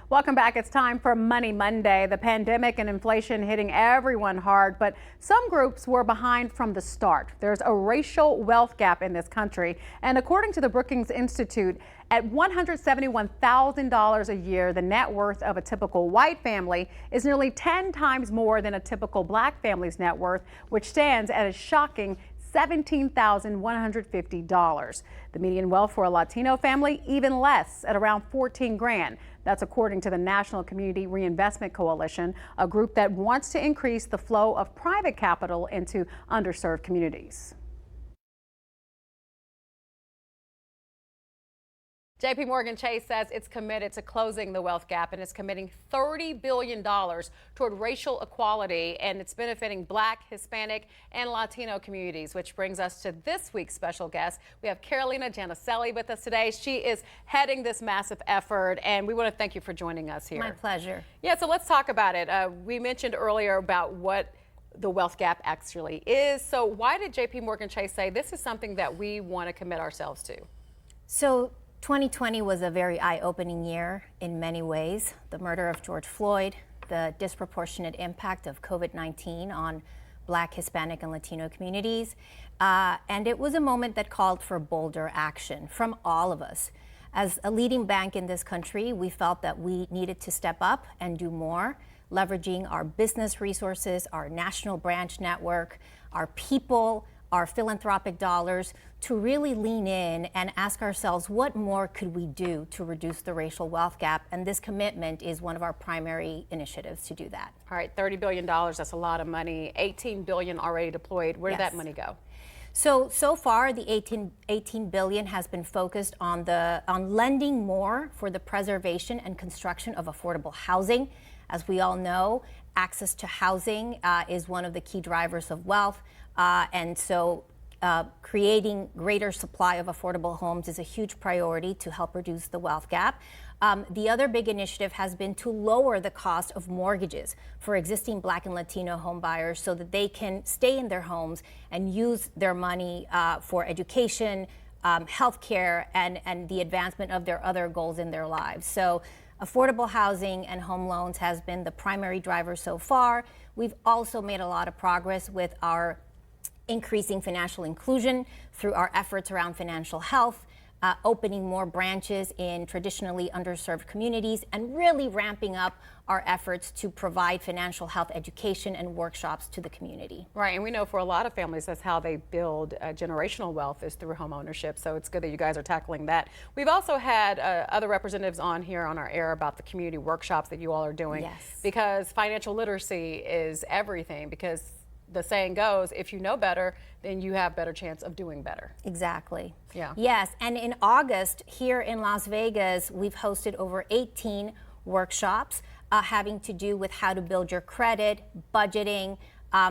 Welcome back. It's time for Money Monday. The pandemic and inflation hitting everyone hard, but some groups were behind from the start. There's a racial wealth gap in this country, and according to the Brookings Institute, at $171,000 a year, the net worth of a typical white family is nearly 10 times more than a typical black family's net worth, which stands at a shocking $17,150. The median wealth for a Latino family even less, at around 14 grand. That's according to the National Community Reinvestment Coalition, a group that wants to increase the flow of private capital into underserved communities. JP Morgan Chase says it's committed to closing the wealth gap and is committing $30 billion toward racial equality, and it's benefiting Black, Hispanic, and Latino communities, which brings us to this week's special guest. We have Carolina Janaselli with us today. She is heading this massive effort, and we want to thank you for joining us here. My pleasure. Yeah, so let's talk about it. We mentioned earlier about what the wealth gap actually is. So why did JP Morgan Chase say this is something that we want to commit ourselves to? So 2020 was a very eye-opening year in many ways. The murder of George Floyd, the disproportionate impact of COVID-19 on Black, Hispanic, and Latino communities. And it was a moment that called for bolder action from all of us. As a leading bank in this country, we felt that we needed to step up and do more, leveraging our business resources, our national branch network, our people, our philanthropic dollars, to really lean in and ask ourselves what more could we do to reduce the racial wealth gap, and this commitment is one of our primary initiatives to do that. All right, $30 billion, that's a lot of money. $18 billion already deployed. Where did that money go? So far, the 18 billion has been focused on lending more for the preservation and construction of affordable housing. As we all know, access to housing is one of the key drivers of wealth. And so creating greater supply of affordable homes is a huge priority to help reduce the wealth gap. The other big initiative has been to lower the cost of mortgages for existing Black and Latino home buyers so that they can stay in their homes and use their money for education, healthcare, and the advancement of their other goals in their lives. So affordable housing and home loans has been the primary driver so far. We've also made a lot of progress with our increasing financial inclusion through our efforts around financial health, opening more branches in traditionally underserved communities, and really ramping up our efforts to provide financial health education and workshops to the community. Right, and we know for a lot of families that's how they build generational wealth is through home ownership, so it's good that you guys are tackling that. We've also had other representatives on here on our air about the community workshops that you all are doing. Yes. Because financial literacy is everything, because the saying goes, if you know better, then you have better chance of doing better. Exactly. Yeah. Yes, and in August here in Las Vegas, we've hosted over 18 workshops having to do with how to build your credit, budgeting,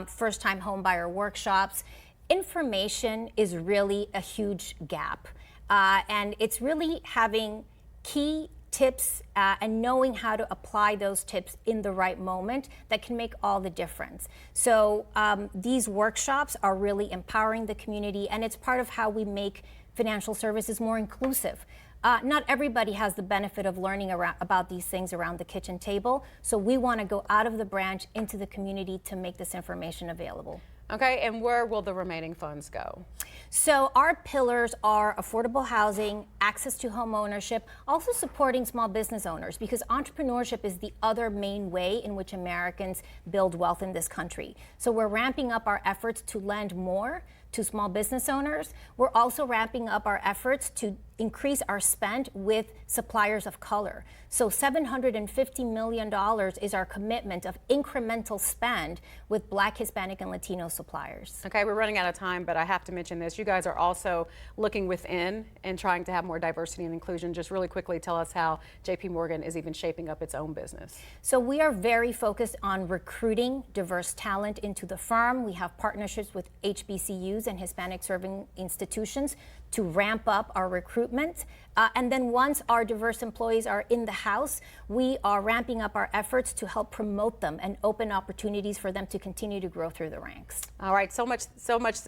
first-time homebuyer workshops. Information is really a huge gap, and it's really having key tips and knowing how to apply those tips in the right moment that can make all the difference. So these workshops are really empowering the community, and it's part of how we make financial services more inclusive. Not everybody has the benefit of learning about these things around the kitchen table, so we want to go out of the branch into the community to make this information available. Okay, and where will the remaining funds go? So our pillars are affordable housing, access to home ownership, also supporting small business owners, because entrepreneurship is the other main way in which Americans build wealth in this country. So we're ramping up our efforts to lend more to small business owners. We're also ramping up our efforts to increase our spend with suppliers of color. So $750 million is our commitment of incremental spend with Black, Hispanic, and Latino suppliers. Okay, we're running out of time, but I have to mention this. You guys are also looking within and trying to have more diversity and inclusion. Just really quickly tell us how JP Morgan is even shaping up its own business. So we are very focused on recruiting diverse talent into the firm. We have partnerships with HBCUs and Hispanic serving institutions to ramp up our recruitment. And then once our diverse employees are in the house, we are ramping up our efforts to help promote them and open opportunities for them to continue to grow through the ranks. All right, so much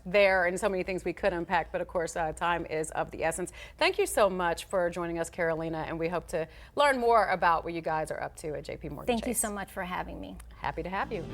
there and so many things we could unpack, but of course time is of the essence. Thank you so much for joining us, Carolina, and we hope to learn more about what you guys are up to at JP Morgan Chase. Thank you so much for having me. Happy to have you.